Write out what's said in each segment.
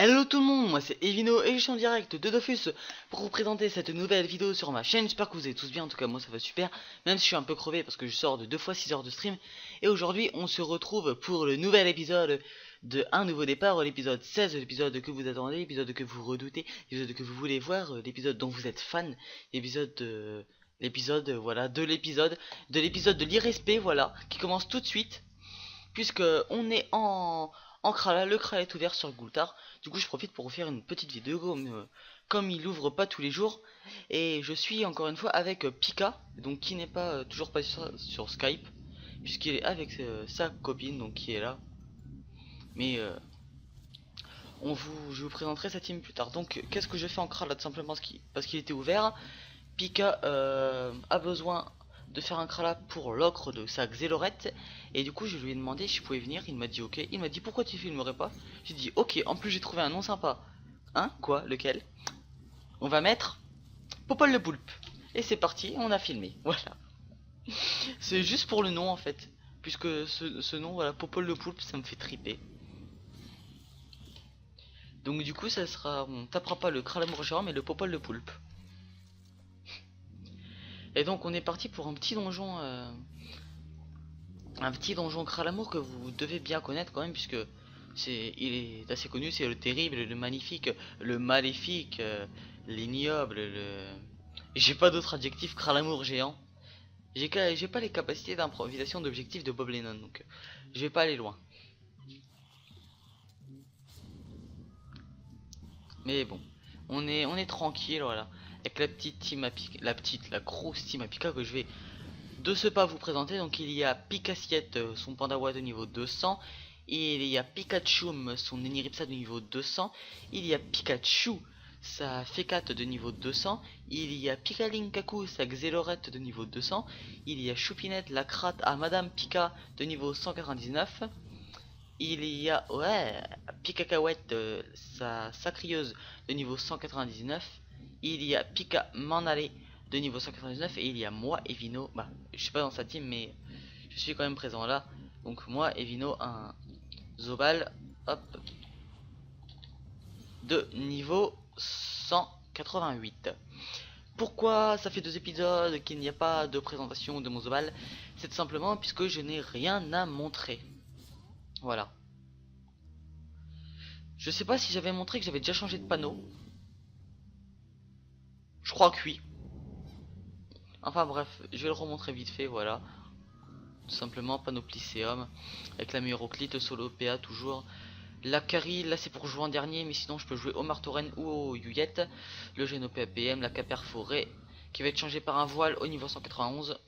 Hello tout le monde, moi c'est Evino et je suis en direct de Dofus pour vous présenter cette nouvelle vidéo sur ma chaîne. J'espère que vous allez tous bien, en tout cas moi ça va super, même si je suis un peu crevé parce que je sors de 2 fois 6 heures de stream. Et aujourd'hui on se retrouve pour le nouvel épisode de Un Nouveau Départ, l'épisode 16, l'épisode que vous attendez, l'épisode que vous redoutez, l'épisode que vous voulez voir, l'épisode dont vous êtes fan, l'épisode de l'irrespect, voilà, qui commence tout de suite, puisque on est en Krala. Le Krala est ouvert sur le Gultar. Du coup je profite pour vous faire une petite vidéo comme il ouvre pas tous les jours. Et je suis encore une fois avec Pika, donc qui n'est pas toujours pas sur Skype, puisqu'il est avec sa copine, donc qui est là. Mais je vous présenterai sa team plus tard. Donc qu'est-ce que je fais en Krala? Tout simplement parce qu'il était ouvert. Pika a besoin de faire un Krala pour l'ocre de sa Xélorette. Et du coup je lui ai demandé si je pouvais venir. Il m'a dit ok. Il m'a dit pourquoi tu filmerais pas. J'ai dit ok. En plus j'ai trouvé un nom sympa. Hein? Quoi? Lequel? On va mettre Popol le Poulpe. Et c'est parti, on a filmé. Voilà. C'est juste pour le nom en fait. Puisque ce nom, voilà, Popol le Poulpe, ça me fait triper. Donc du coup ça sera, on tapera pas le Kralamour géant mais le Popol le Poulpe. Et donc on est parti pour un petit donjon Kralamour que vous devez bien connaître quand même, puisque il est assez connu. C'est le terrible, le magnifique, le maléfique, l'ignoble, j'ai pas d'autre adjectif. Kralamour géant. J'ai pas les capacités d'improvisation d'objectifs de Bob Lennon, donc je vais pas aller loin. Mais bon, on est tranquille, voilà, avec la petite team à Pika, la grosse team à Pika que je vais de ce pas vous présenter. Donc il y a Pikassiette, son Pandawa de niveau 200. Il y a Pikachu, son Eniripsa de niveau 200. Il y a Pikachu, sa Fécat de niveau 200. Il y a Pikalinkaku, sa Xélorette de niveau 200. Il y a Choupinette, la Crate à Madame Pika de niveau 199. Il y a Pikakawette, sa Sacrieuse de niveau 199. Il y a Pika Manale de niveau 199. Et il y a moi, Evino. Bah, je suis pas dans sa team, mais je suis quand même présent là. Donc moi, Evino, un Zobal, hop, de niveau 188. Pourquoi ça fait 2 épisodes qu'il n'y a pas de présentation de mon Zobal? C'est tout simplement puisque je n'ai rien à montrer. Voilà. Je sais pas si j'avais montré que j'avais déjà changé de panneau. Je crois que oui. Enfin bref, je vais le remontrer vite fait, voilà. Tout simplement, Panoplycéum, avec la Myroclite, Solo PA toujours. La Carry, là c'est pour jouer en dernier, mais sinon je peux jouer au Martoren ou au Yuyet. Le Génopé APM, la Caperforée, qui va être changé par un voile au niveau 191.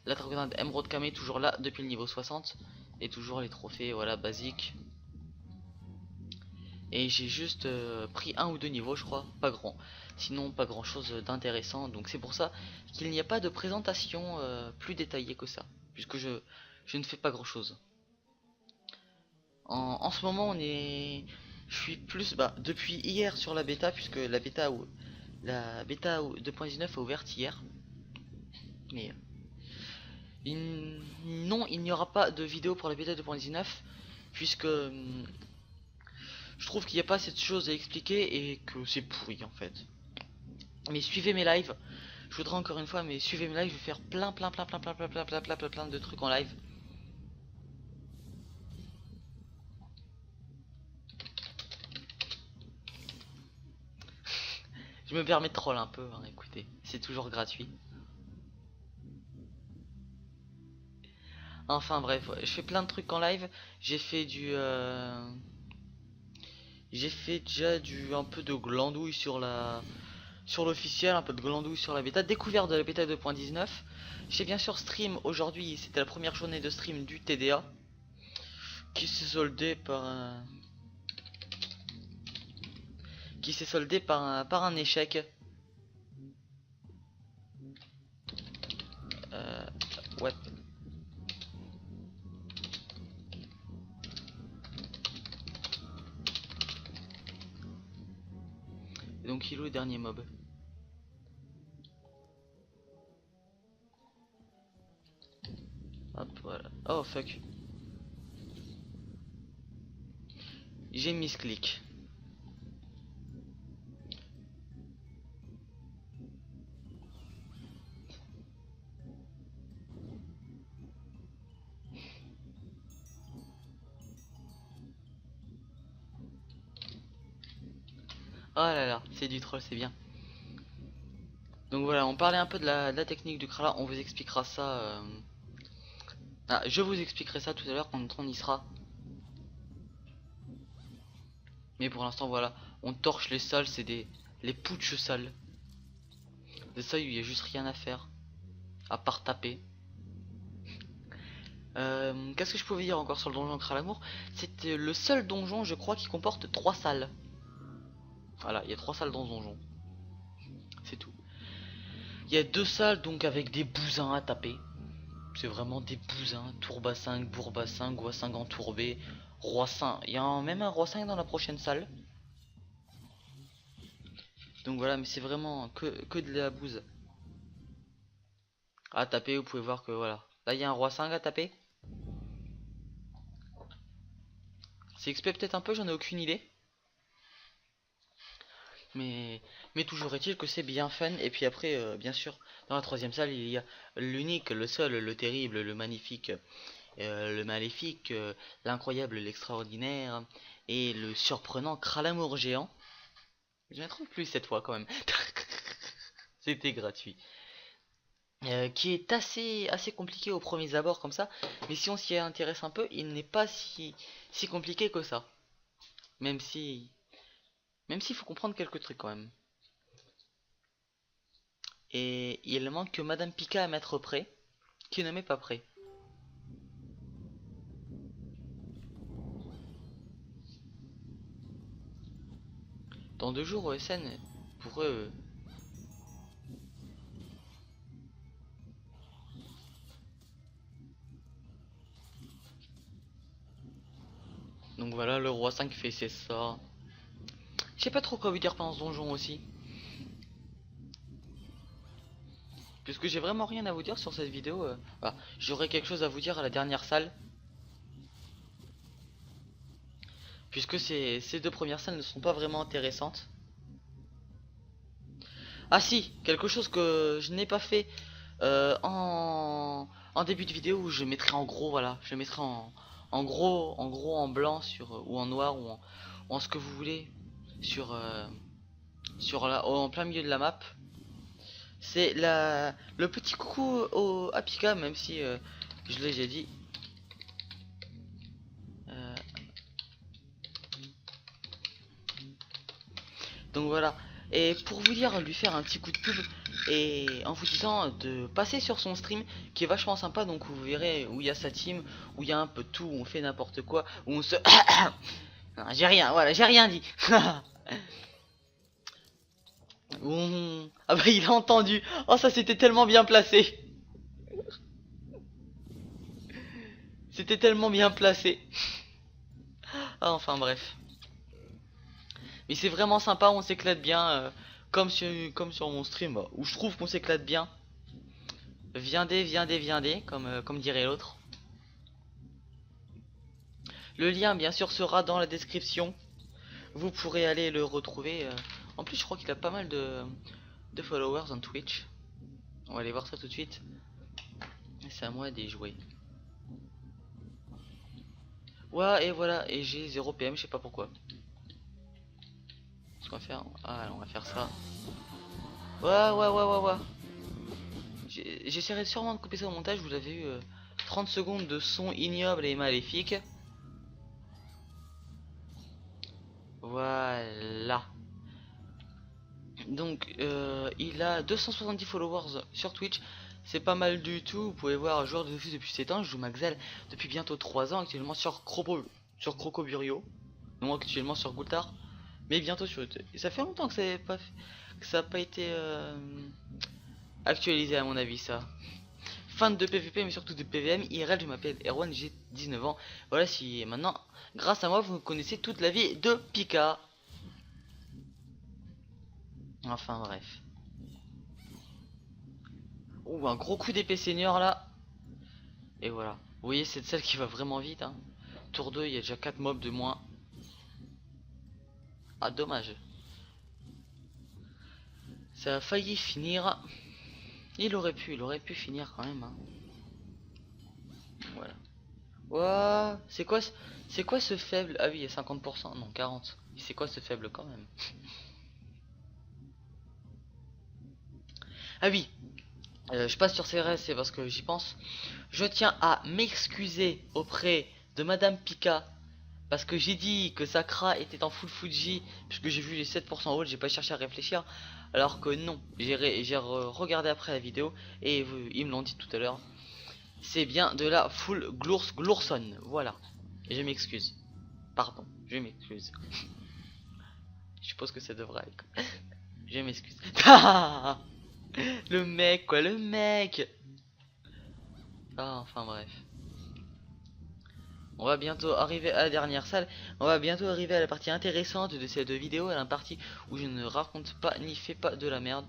La Dragonade Emerald Kame, toujours là depuis le niveau 60. Et toujours les trophées, voilà, basiques. Et j'ai juste pris 1 ou 2 niveaux, je crois, pas grand. Sinon pas grand chose d'intéressant. Donc c'est pour ça qu'il n'y a pas de présentation plus détaillée que ça, puisque je ne fais pas grand chose. En ce moment je suis plus depuis hier sur la bêta, puisque la bêta 2.19 a ouvert hier. Mais non, il n'y aura pas de vidéo pour la bêta 2.19, puisque je trouve qu'il n'y a pas assez de choses à expliquer et que c'est pourri en fait. Mais suivez mes lives. Je voudrais encore une fois, mais suivez mes lives. Je vais faire plein de trucs en live. Je me permets de troll un peu, hein, écoutez, c'est toujours gratuit. Enfin bref, je fais plein de trucs en live. J'ai fait déjà un peu de glandouille sur l'officiel, un peu de glandouille sur la bêta, découverte de la bêta 2.19. J'ai bien sûr stream aujourd'hui, c'était la première journée de stream du TDA, qui s'est soldé par un échec. Ouais. Et donc il est où le dernier mob? Hop, voilà. Oh fuck. J'ai misclick. Oh là là, c'est du troll, c'est bien. Donc voilà, on parlait un peu de la technique du Krala, on vous expliquera ça. Ah, je vous expliquerai ça tout à l'heure quand on y sera. Mais pour l'instant, voilà, on torche les salles, c'est les putsch salles. Des salles où il n'y a juste rien à faire, à part taper. Qu'est-ce que je pouvais dire encore sur le donjon Kralamour? C'était le seul donjon, je crois, qui comporte 3 salles. Voilà, il y a 3 salles dans ce donjon. C'est tout. Il y a 2 salles donc avec des bousins à taper. C'est vraiment des bousins. Tourba 5, Bourba 5, Goi 5 entourbé, Roi 5. Il y a même un Roi 5 dans la prochaine salle. Donc voilà, mais c'est vraiment que de la bouse à taper. Vous pouvez voir que voilà. Là, il y a un Roi 5 à taper. C'est XP peut-être un peu, j'en ai aucune idée. Mais toujours est-il que c'est bien fun. Et puis après, bien sûr, dans la troisième salle, il y a l'unique, le seul, le terrible, le magnifique, le maléfique, l'incroyable, l'extraordinaire et le surprenant Kralamour géant. Je ne trouve plus cette fois quand même. C'était gratuit. Qui est assez compliqué au premier abord comme ça. Mais si on s'y intéresse un peu, il n'est pas si compliqué que ça. Même si... Même s'il faut comprendre quelques trucs quand même. Et il manque que Madame Pika à mettre prêt, qui ne met pas prêt. Dans 2 jours, OSN, pour eux... Donc voilà, le roi 5 fait ses sorts. Je sais pas trop quoi vous dire pendant ce donjon aussi. Puisque j'ai vraiment rien à vous dire sur cette vidéo. Voilà. J'aurai quelque chose à vous dire à la dernière salle. Puisque ces 2 premières salles ne sont pas vraiment intéressantes. Ah si, quelque chose que je n'ai pas fait en début de vidéo, où je mettrai en gros, voilà. Je mettrai en gros en blanc sur, ou en noir ou en ce que vous voulez sur, en plein milieu de la map. C'est le petit coucou à Pika, même si je l'ai déjà dit. Euh, donc voilà. Et pour vous dire, lui faire un petit coup de pub, et en vous disant de passer sur son stream qui est vachement sympa. Donc vous verrez où il y a sa team, où il y a un peu de tout, où on fait n'importe quoi, où on se... j'ai rien, voilà, j'ai rien dit. Ah bah il a entendu. Oh ça c'était tellement bien placé. C'était tellement bien placé. Ah enfin bref. Mais c'est vraiment sympa, on s'éclate bien. Comme sur mon stream, où je trouve qu'on s'éclate bien. Viendez, comme dirait l'autre. Le lien bien sûr sera dans la description. Vous pourrez aller le retrouver. En plus je crois qu'il a pas mal de followers en Twitch. On va aller voir ça tout de suite. C'est à moi d'y jouer. Ouais et voilà, et j'ai 0 PM, je sais pas pourquoi. Ce qu'on va faire, ah on va faire ça. Ouais. J'essaierai sûrement de couper ça au montage. Vous avez eu 30 secondes de son ignoble et maléfique. Voilà. Donc il a 270 followers sur Twitch. C'est pas mal du tout. Vous pouvez voir joueur de Dofus depuis 7 ans. Je joue Maxel depuis bientôt 3 ans. Actuellement sur Crocoburio. Non, actuellement sur Goultar. Mais bientôt sur... Et ça fait longtemps que ça n'a pas été actualisé à mon avis ça. Fan de PVP mais surtout de PVM. IRL, je m'appelle Erwan, j'ai 19 ans. Voilà, si maintenant, grâce à moi, vous connaissez toute la vie de Pika. Enfin bref. Oh, un gros coup d'épée senior là. Et voilà. Vous voyez, c'est celle qui va vraiment vite. Hein. Tour 2, il y a déjà 4 mobs de moins. Ah, dommage. Ça a failli finir. Il aurait pu finir quand même. Hein. Voilà. Ouah, c'est quoi ce faible? Ah oui, il y a 50%. Non, 40. C'est quoi ce faible quand même? Ah oui, je passe sur CRS, c'est parce que j'y pense. Je tiens à m'excuser auprès de Madame Pika parce que j'ai dit que Sakra était en full Fuji puisque j'ai vu les 7% haut, j'ai pas cherché à réfléchir. Alors que non, j'ai regardé après la vidéo et ils me l'ont dit tout à l'heure. C'est bien de la full Glourson, voilà. Et je m'excuse. Pardon, je m'excuse. Je suppose que ça devrait aller. Je m'excuse. Le mec quoi, le mec. Ah, enfin bref. On va bientôt arriver à la dernière salle. On va bientôt arriver à la partie intéressante de cette vidéo. À la partie où je ne raconte pas ni fais pas de la merde.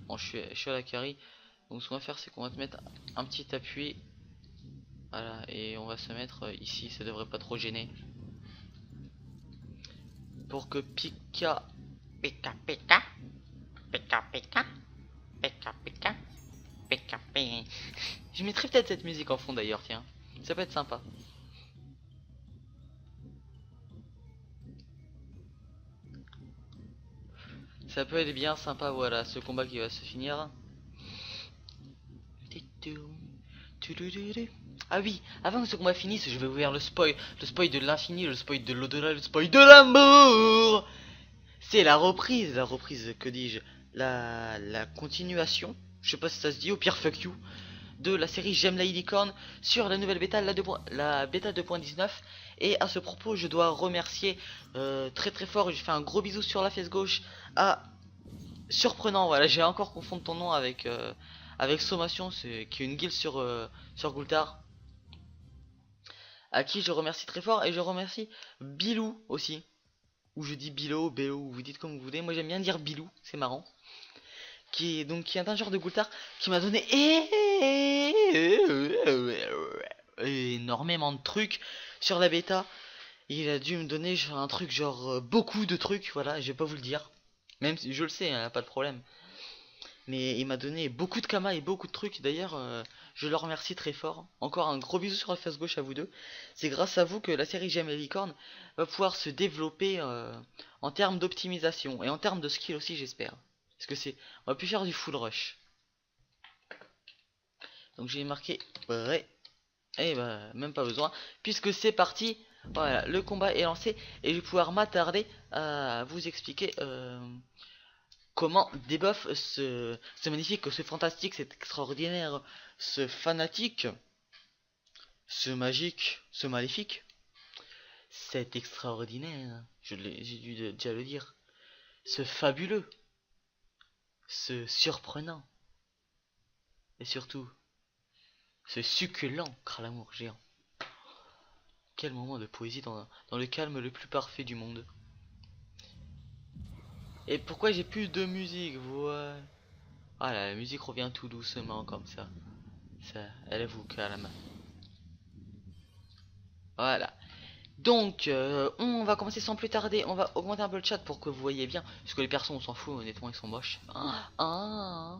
Bon, je suis à la carry. Donc ce qu'on va faire, c'est qu'on va te mettre un petit appui. Voilà, et on va se mettre ici. Ça devrait pas trop gêner. Pour que Pika... Pika Pika. Pika Pika. Pika Pika. Pika Pika. Je mettrai peut-être cette musique en fond d'ailleurs, tiens. Ça peut être sympa. Ça peut être bien sympa, voilà, ce combat qui va se finir. Ah oui, avant que ce combat finisse, je vais ouvrir le spoil de l'infini, le spoil de l'au-delà, le spoil de l'amour. C'est la reprise, que dis-je, la continuation, je sais pas si ça se dit, au pire fuck you, de la série J'aime la licorne sur la nouvelle bêta, la bêta 2.19. Et à ce propos, je dois remercier très très fort, je fais un gros bisou sur la fesse gauche à Surprenant. Voilà, j'ai encore confondu ton nom avec Sommation, qui est une guilde sur Gultar, à qui je remercie très fort. Et je remercie Bilou aussi, ou je dis Bilo, Béo, vous dites comme vous voulez, moi j'aime bien dire Bilou, c'est marrant, qui est un genre de Gultar qui m'a donné énormément de trucs sur la bêta. Il a dû me donner un truc genre beaucoup de trucs, voilà, je vais pas vous le dire, même si je le sais, hein, pas de problème. Mais il m'a donné beaucoup de kamas et beaucoup de trucs. D'ailleurs, je le remercie très fort. Encore un gros bisou sur la face gauche à vous deux. C'est grâce à vous que la série J'aime les licornes va pouvoir se développer en termes d'optimisation et en termes de skill aussi, j'espère. Parce que on va plus faire du full rush. Donc j'ai marqué prêt. Et bah, même pas besoin. Puisque c'est parti. Voilà, le combat est lancé. Et je vais pouvoir m'attarder à vous expliquer comment débuff ce magnifique, ce fantastique, cet extraordinaire, ce fanatique, ce magique, ce maléfique, cet extraordinaire, j'ai dû déjà le dire, ce fabuleux, ce surprenant, et surtout, ce succulent Kralamour géant. Quel moment de poésie dans le calme le plus parfait du monde. Et pourquoi j'ai plus de musique, ouais. Ah là, la musique revient tout doucement comme ça. Elle vous calme. Voilà. Donc, on va commencer sans plus tarder. On va augmenter un peu le chat pour que vous voyez bien. Parce que les personnes, on s'en fout, honnêtement, ils sont moches. Ah.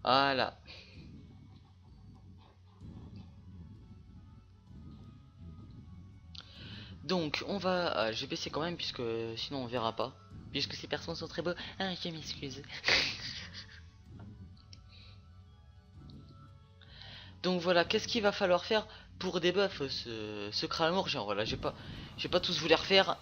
Voilà. Donc, on va... je vais baisser quand même, puisque sinon on verra pas. Puisque ces personnes sont très beaux. Ah, je m'excuse. Donc voilà, qu'est-ce qu'il va falloir faire pour débuff ce Kralmour géant. Voilà, je vais pas tous vous les refaire.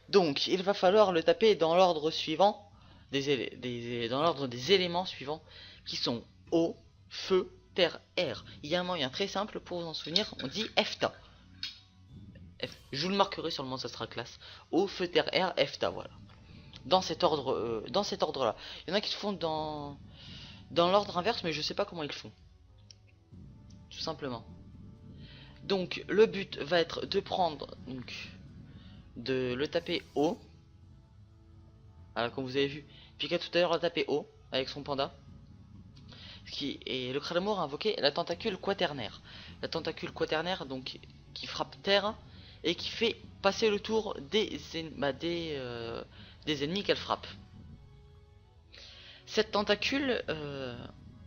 Donc, il va falloir le taper dans l'ordre suivant, dans l'ordre des éléments suivants, qui sont eau, feu, terre, air. Il y a un moyen très simple pour vous en souvenir, on dit FTA. Je vous le marquerai sur le monde, ça sera classe. Eau, feu, terre, air, FTA, voilà. Dans cet ordre-là. Il y en a qui se font dans l'ordre inverse, mais je sais pas comment ils font. Tout simplement. Donc, le but va être de prendre, de le taper haut. Alors, comme vous avez vu, Pika tout à l'heure a tapé haut avec son panda. Et le Kralamur a invoqué la tentacule quaternaire. La tentacule quaternaire, donc, qui frappe terre et qui fait passer le tour des ennemis qu'elle frappe. Cette tentacule,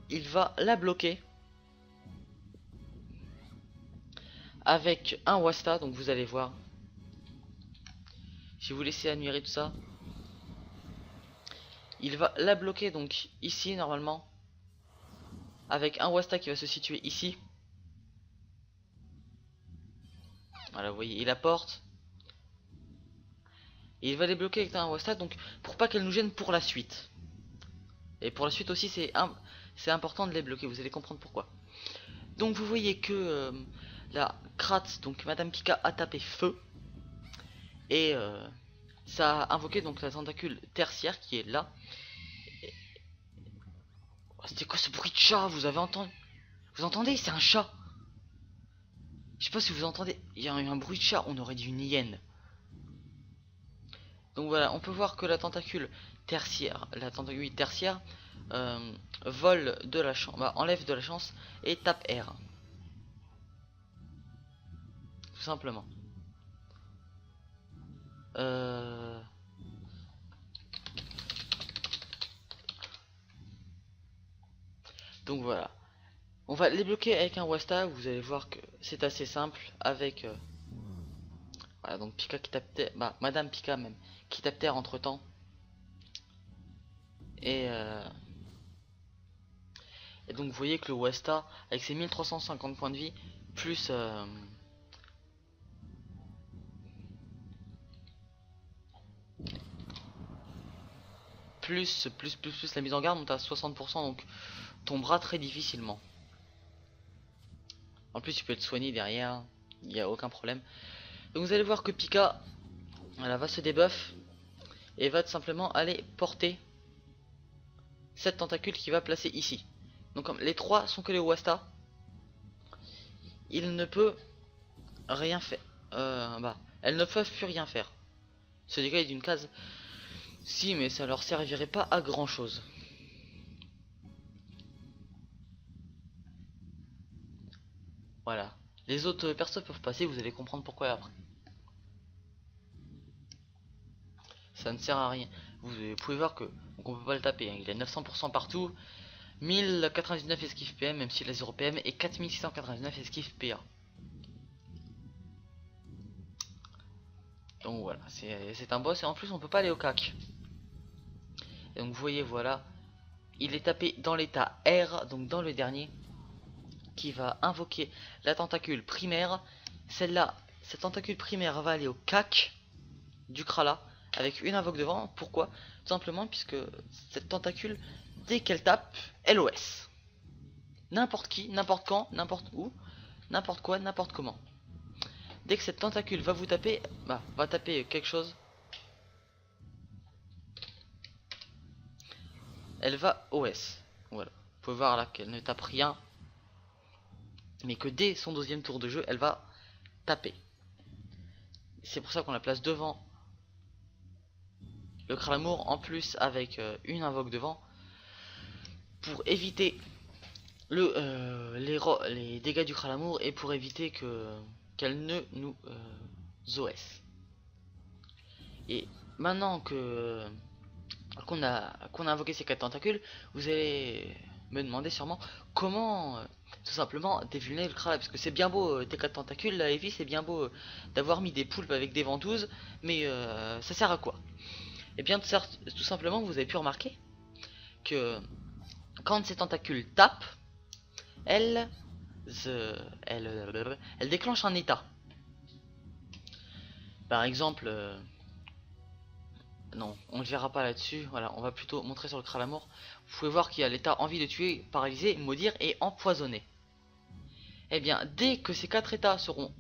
il va la bloquer avec un Wasta, donc vous allez voir. Si vous laissez admirer tout ça, il va la bloquer donc ici normalement, avec un Wasta qui va se situer ici. Voilà, vous voyez, il apporte. Et il va les bloquer avec un Wasta, donc pour pas qu'elle nous gêne pour la suite. Et pour la suite aussi, c'est important de les bloquer, vous allez comprendre pourquoi. Donc vous voyez que la Kratz, donc Madame Pika, a tapé feu. Et ça a invoqué donc la tentacule tertiaire qui est là. Oh, c'était quoi ce bruit de chat? Vous avez entendu? Vous entendez? C'est un chat. Je sais pas si vous entendez. Il y a eu un bruit de chat. On aurait dit une hyène. Donc voilà, on peut voir que la tentacule tertiaire, vole de la chance, enlève de la chance et tape R. Tout simplement. Donc voilà. On va les bloquer avec un Wasta. Vous allez voir que c'est assez simple. Avec voilà, donc Pika qui tape terre, Madame Pika même qui tape terre entre temps. Et donc vous voyez que le Wasta avec ses 1350 points de vie plus plus la mise en garde, monte à 60%, donc tombera très difficilement. En plus, tu peux être soigné derrière, il n'y a aucun problème. Donc vous allez voir que Pika, elle va se débuff et va tout simplement aller porter cette tentacule qui va placer ici. Donc comme les trois sont que les Wasta, il ne peut rien faire. Elles ne peuvent plus rien faire. Ce dégât est d'une case. Si, mais ça leur servirait pas à grand chose. Voilà. Les autres persos peuvent passer, vous allez comprendre pourquoi après. Ça ne sert à rien. Vous pouvez voir que donc on peut pas le taper, hein. Il a 900% partout, 1099 esquive PM même s'il a 0 PM et 4699 esquive PA. Donc voilà, c'est un boss et en plus on peut pas aller au cac. Et donc vous voyez, voilà, il est tapé dans l'état R, donc dans le dernier, qui va invoquer la tentacule primaire. Celle-là, cette tentacule primaire va aller au cac du Krala avec une invoque devant. Pourquoi? Tout simplement puisque cette tentacule, dès qu'elle tape, LOS. N'importe qui, n'importe quand, n'importe où, n'importe quoi, n'importe comment. Dès que cette tentacule va vous taper, va taper quelque chose, elle va OS. Voilà. Vous pouvez voir là qu'elle ne tape rien, mais que dès son deuxième tour de jeu, elle va taper. C'est pour ça qu'on la place devant le Kralamur, en plus avec une invoque devant, pour éviter les dégâts du Kralamur et pour éviter qu'elle ne nous OS. Et maintenant qu'on a invoqué ces 4 tentacules, vous allez me demander sûrement comment tout simplement dévulner le Krala, parce que c'est bien beau tes 4 tentacules là, Evie, c'est bien beau d'avoir mis des poulpes avec des ventouses, mais ça sert à quoi? Et bien tout simplement, vous avez pu remarquer que quand ces tentacules tapent, elle déclenche un état. Par exemple, non, on ne le verra pas là-dessus. Voilà, on va plutôt montrer sur le Kralamur. Vous pouvez voir qu'il y a l'état envie de tuer, paralyser, maudire et empoisonner. Et bien, dès que ces 4 états seront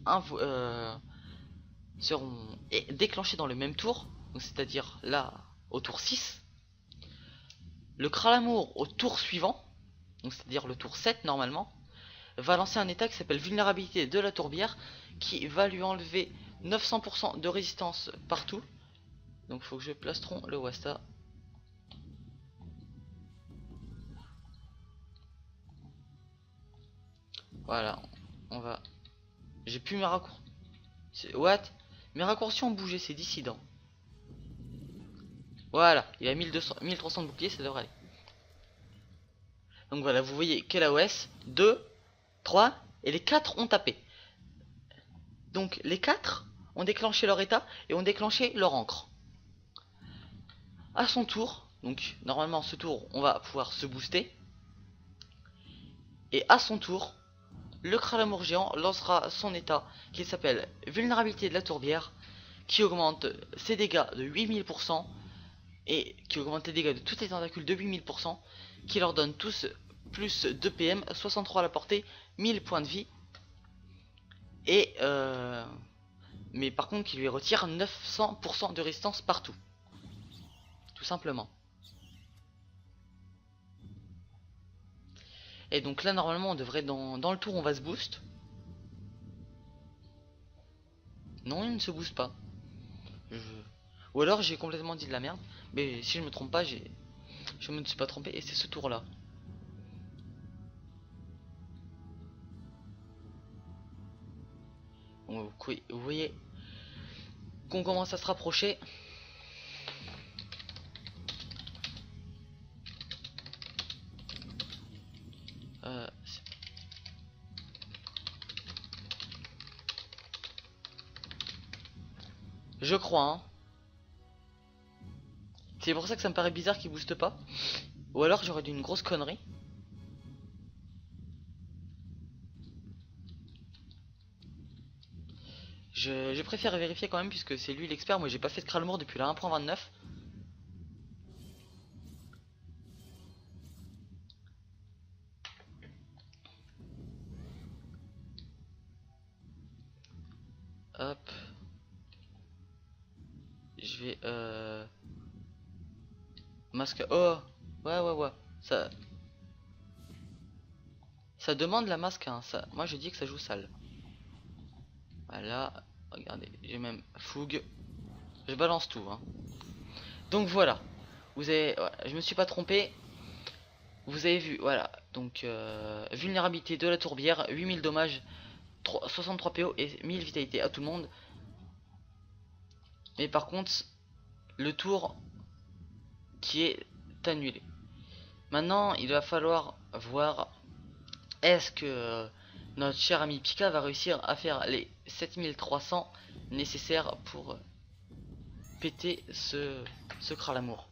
déclenchés dans le même tour, c'est-à-dire là au tour 6, le Kralamur au tour suivant, c'est-à-dire le tour 7 normalement, va lancer un état qui s'appelle vulnérabilité de la tourbière, qui va lui enlever 900% de résistance partout. Donc il faut que je plastron le Wasta. Voilà, on va... J'ai plus mes raccourcis. What? Mes raccourcis ont bougé, c'est dissident. Voilà, il a 1200, 1300 de bouclier, ça devrait aller. Donc voilà, vous voyez quel AOS, 2, 3, et les 4 ont tapé. Donc les 4 ont déclenché leur état et ont déclenché leur encre. À son tour, donc normalement ce tour, on va pouvoir se booster. Et à son tour, le Kralamour géant lancera son état qui s'appelle vulnérabilité de la tourbière, qui augmente ses dégâts de 8000% et qui augmente les dégâts de toutes les tentacules de 8000%, qui leur donne tous plus 2 PM, 63 à la portée, 1000 points de vie, et mais par contre qui lui retire 900% de résistance partout, tout simplement. Et donc là normalement on devrait dans le tour on va se boost. Non, il ne se booste pas. Ou alors j'ai complètement dit de la merde. Mais si je me trompe pas, je me suis pas trompé. Et c'est ce tour là. Vous voyez qu'on commence à se rapprocher. Je crois, hein. C'est pour ça que ça me paraît bizarre qu'il booste pas. Ou alors j'aurais dit une grosse connerie. Je préfère vérifier quand même puisque c'est lui l'expert. Moi j'ai pas fait de Kralmour depuis la 1.29. Hop. Je vais masque. Oh ouais. Ça demande la masque, hein. Ça... Moi je dis que ça joue sale. Voilà. Regardez, j'ai même fougue. Je balance tout, hein. Donc voilà. Vous avez. Voilà, je me suis pas trompé. Vous avez vu, voilà. Donc vulnérabilité de la tourbière, 8000 dommages, 63 PO et 1000 vitalité à tout le monde. Mais par contre, le tour qui est annulé. Maintenant, il va falloir voir est-ce que notre cher ami Pika va réussir à faire les 7300 nécessaires pour péter ce Kralamour.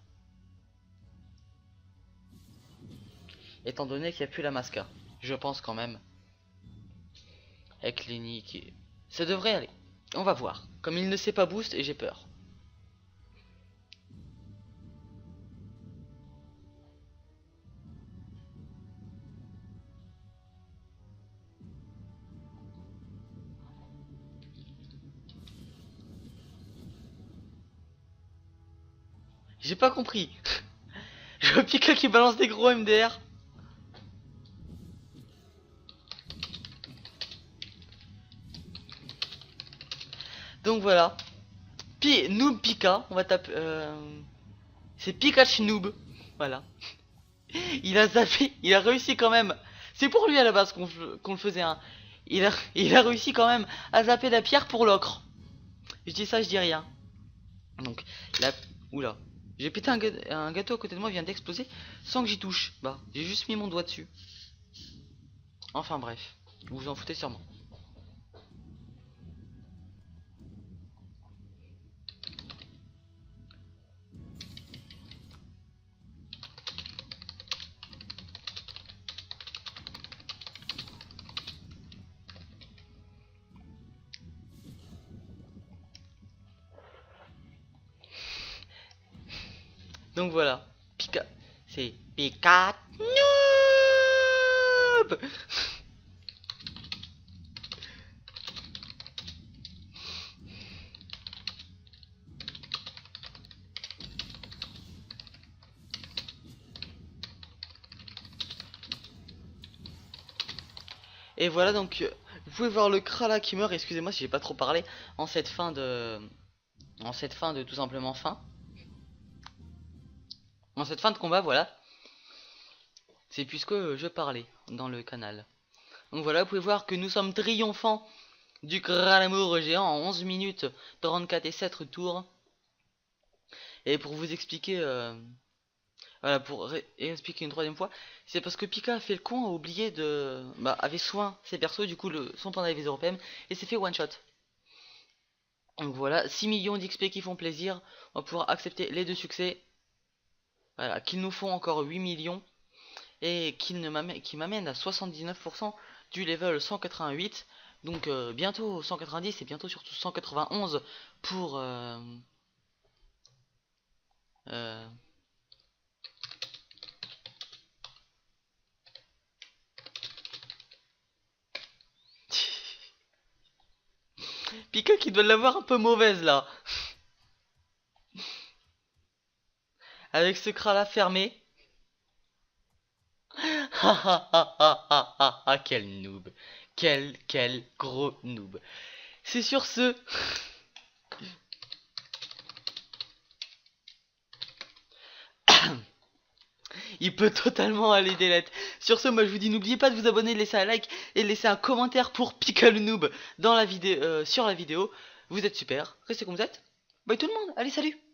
Étant donné qu'il n'y a plus la masca. Je pense quand même. Avec Lenny qui... Ça devrait aller. On va voir. Comme il ne sait pas boost et j'ai peur. J'ai pas compris. Je vois Pika qui balance des gros MDR. Donc voilà. Noob Pika. On va taper... C'est Pikachu Noob. Voilà. Il a zappé. Il a réussi quand même. C'est pour lui à la base qu'on le faisait. Hein. Il a réussi quand même à zapper la pierre pour l'ocre. Je dis ça, je dis rien. Donc là... Oula. J'ai pété un gâteau à côté de moi, vient d'exploser sans que j'y touche. Bah, j'ai juste mis mon doigt dessus. Enfin bref, vous vous en foutez sûrement. Donc voilà, Pika, c'est Pika Noob. Et voilà donc, vous pouvez voir le Krala qui meurt. Excusez-moi si j'ai pas trop parlé en cette fin de, tout simplement fin. En cette fin de combat, voilà. C'est puisque je parlais dans le canal. Donc voilà, vous pouvez voir que nous sommes triomphants du Gralamour géant en 11 minutes 34 et 7 tours. Et pour vous expliquer, voilà, pour expliquer une troisième fois, c'est parce que Pika a fait le con, a oublié de... Bah, avait soin ses persos, du coup son panda est européenne, et s'est fait one shot. Donc voilà, 6 millions d'XP qui font plaisir, on va pouvoir accepter les 2 succès. Voilà, qu'ils nous font encore 8 millions, et qui m'amène à 79% du level 188. Donc bientôt 190 et bientôt surtout 191 pour... Pika qui doit l'avoir un peu mauvaise là. Avec ce Krala fermé. Quel noob. Quel gros noob. C'est sur ce... Il peut totalement aller delete. Sur ce, moi je vous dis, n'oubliez pas de vous abonner, de laisser un like et de laisser un commentaire pour Pika le noob dans la vidéo, sur la vidéo. Vous êtes super, restez comme vous êtes. Bye tout le monde, allez salut.